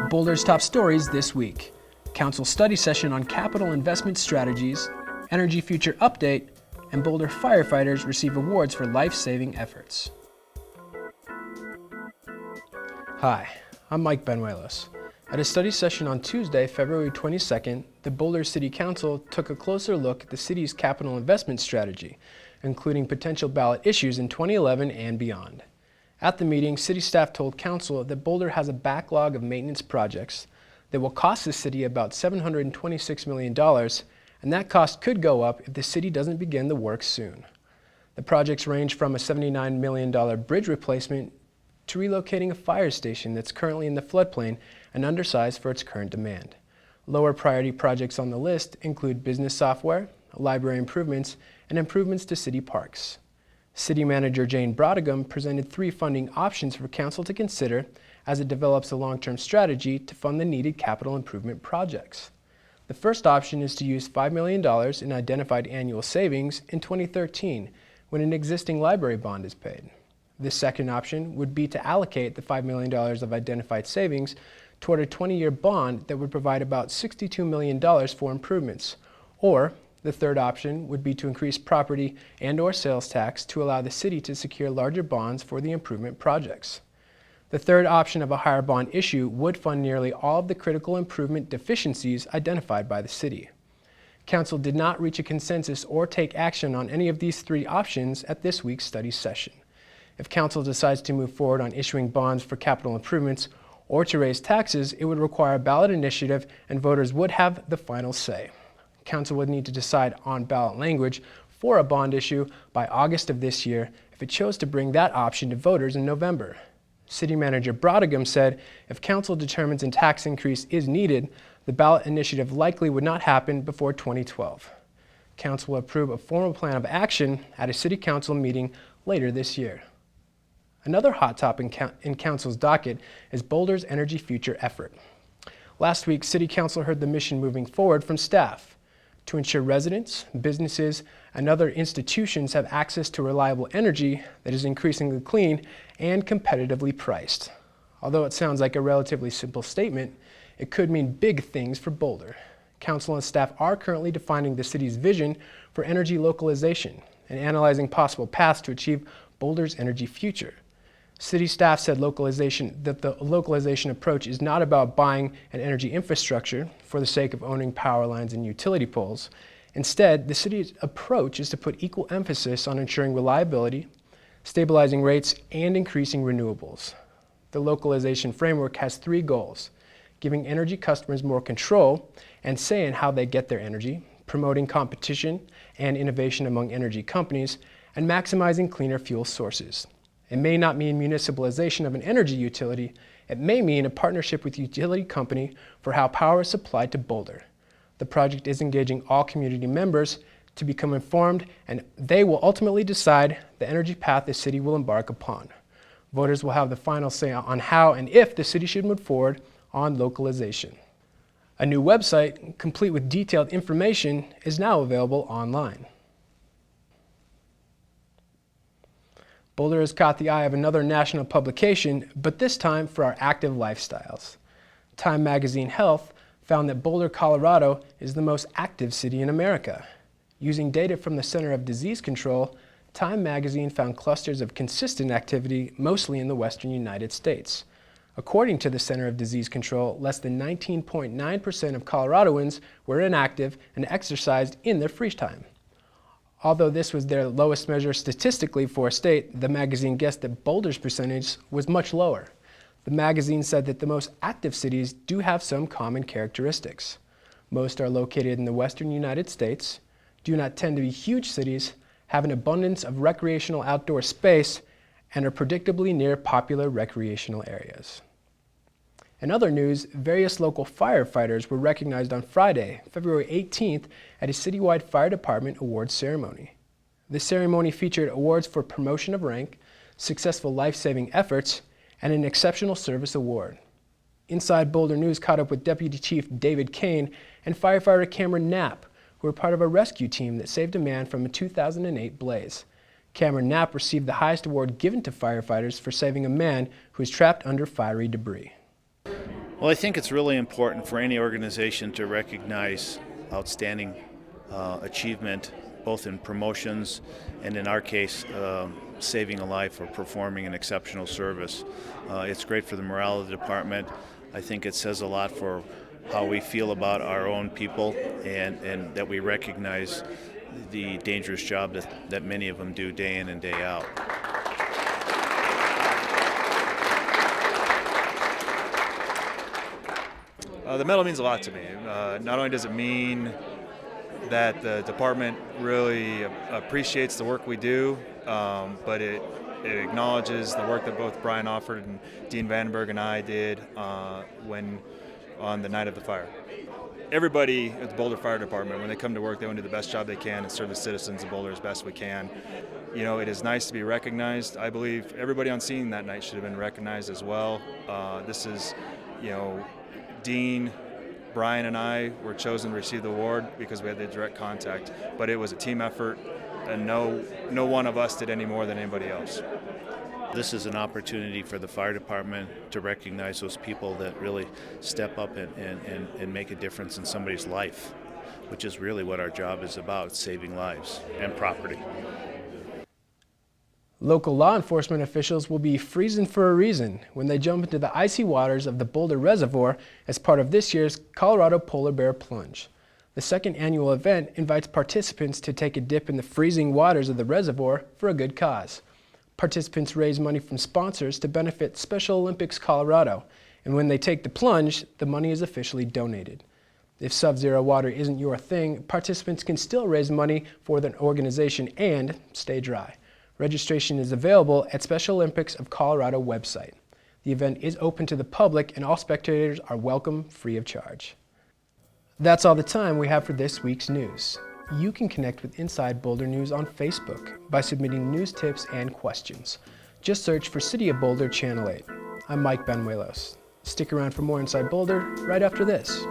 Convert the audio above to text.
Boulder's top stories this week: Council study session on capital investment strategies, Energy Future update, and Boulder firefighters receive awards for life-saving efforts. Hi, I'm Mike Benuelos. At a study session on Tuesday, February 22nd, the Boulder City Council took a closer look at the city's capital investment strategy, including potential ballot issues in 2011 and beyond. At the meeting, city staff told council that Boulder has a backlog of maintenance projects that will cost the city about $726 million, and that cost could go up if the city doesn't begin the work soon. The projects range from a $79 million bridge replacement to relocating a fire station that's currently in the floodplain and undersized for its current demand. Lower priority projects on the list include business software, library improvements, and improvements to city parks. City Manager Jane Brodigam presented 3 funding options for council to consider as it develops a long-term strategy to fund the needed capital improvement projects. The first option is to use $5 million in identified annual savings in 2013 when an existing library bond is paid. The second option would be to allocate the $5 million of identified savings toward a 20-year bond that would provide about $62 million for improvements. Or the third option would be to increase property and/or sales tax to allow the city to secure larger bonds for the improvement projects. The third option of a higher bond issue would fund nearly all of the critical improvement deficiencies identified by the city. Council did not reach a consensus or take action on any of these 3 options at this week's study session. If council decides to move forward on issuing bonds for capital improvements or to raise taxes, it would require a ballot initiative and voters would have the final say. Council would need to decide on ballot language for a bond issue by August of this year if it chose to bring that option to voters in November. City Manager Brodigam said if council determines a tax increase is needed, the ballot initiative likely would not happen before 2012. Council will approve a formal plan of action at a city council meeting later this year. Another hot topic in council's docket is Boulder's Energy Future effort. Last week, city council heard the mission moving forward from staff to ensure residents, businesses, and other institutions have access to reliable energy that is increasingly clean and competitively priced. Although it sounds like a relatively simple statement, it could mean big things for Boulder. Council and staff are currently defining the city's vision for energy localization and analyzing possible paths to achieve Boulder's energy future. City staff said that the localization approach is not about buying an energy infrastructure for the sake of owning power lines and utility poles. Instead, the city's approach is to put equal emphasis on ensuring reliability, stabilizing rates, and increasing renewables. The localization framework has 3 goals: giving energy customers more control and say in how they get their energy, promoting competition and innovation among energy companies, and maximizing cleaner fuel sources. It may not mean municipalization of an energy utility. It may mean a partnership with a utility company for how power is supplied to Boulder. The project is engaging all community members to become informed, and they will ultimately decide the energy path the city will embark upon. Voters will have the final say on how and if the city should move forward on localization. A new website, complete with detailed information, is now available online. Boulder has caught the eye of another national publication, but this time for our active lifestyles. Time Magazine Health found that Boulder, Colorado is the most active city in America. Using data from the Center of Disease Control, Time Magazine found clusters of consistent activity mostly in the western United States. According to the Center of Disease Control, less than 19.9% of Coloradoans were inactive and exercised in their free time. Although this was their lowest measure statistically for a state, the magazine guessed that Boulder's percentage was much lower. The magazine said that the most active cities do have some common characteristics. Most are located in the western United States, do not tend to be huge cities, have an abundance of recreational outdoor space, and are predictably near popular recreational areas. In other news, various local firefighters were recognized on Friday, February 18th, at a citywide fire department awards ceremony. The ceremony featured awards for promotion of rank, successful life-saving efforts, and an exceptional service award. Inside Boulder News caught up with Deputy Chief David Kane and firefighter Cameron Knapp, who were part of a rescue team that saved a man from a 2008 blaze. Cameron Knapp received the highest award given to firefighters for saving a man who was trapped under fiery debris. Well, I think it's really important for any organization to recognize outstanding achievement, both in promotions and, in our case, saving a life or performing an exceptional service. It's great for the morale of the department. I think it says a lot for how we feel about our own people, and that we recognize the dangerous job that many of them do day in and day out. The medal means a lot to me. Not only does it mean that the department really appreciates the work we do, but it acknowledges the work that both Brian Offord and Dean Vandenberg and I did when on the night of the fire. Everybody at the Boulder Fire Department, when they come to work, they want to do the best job they can and serve the citizens of Boulder as best we can. You know, it is nice to be recognized. I believe everybody on scene that night should have been recognized as well. This is, you know, Dean, Brian, and I were chosen to receive the award because we had the direct contact, but it was a team effort, and no one of us did any more than anybody else. This is an opportunity for the fire department to recognize those people that really step up and make a difference in somebody's life, which is really what our job is about, saving lives and property. Local law enforcement officials will be freezing for a reason when they jump into the icy waters of the Boulder Reservoir as part of this year's Colorado Polar Bear Plunge. The second annual event invites participants to take a dip in the freezing waters of the reservoir for a good cause. Participants raise money from sponsors to benefit Special Olympics Colorado, and when they take the plunge, the money is officially donated. If sub-zero water isn't your thing, participants can still raise money for the organization and stay dry. Registration is available at Special Olympics of Colorado website. The event is open to the public and all spectators are welcome free of charge. That's all the time we have for this week's news. You can connect with Inside Boulder News on Facebook by submitting news tips and questions. Just search for City of Boulder Channel 8. I'm Mike Benuelos. Stick around for more Inside Boulder right after this.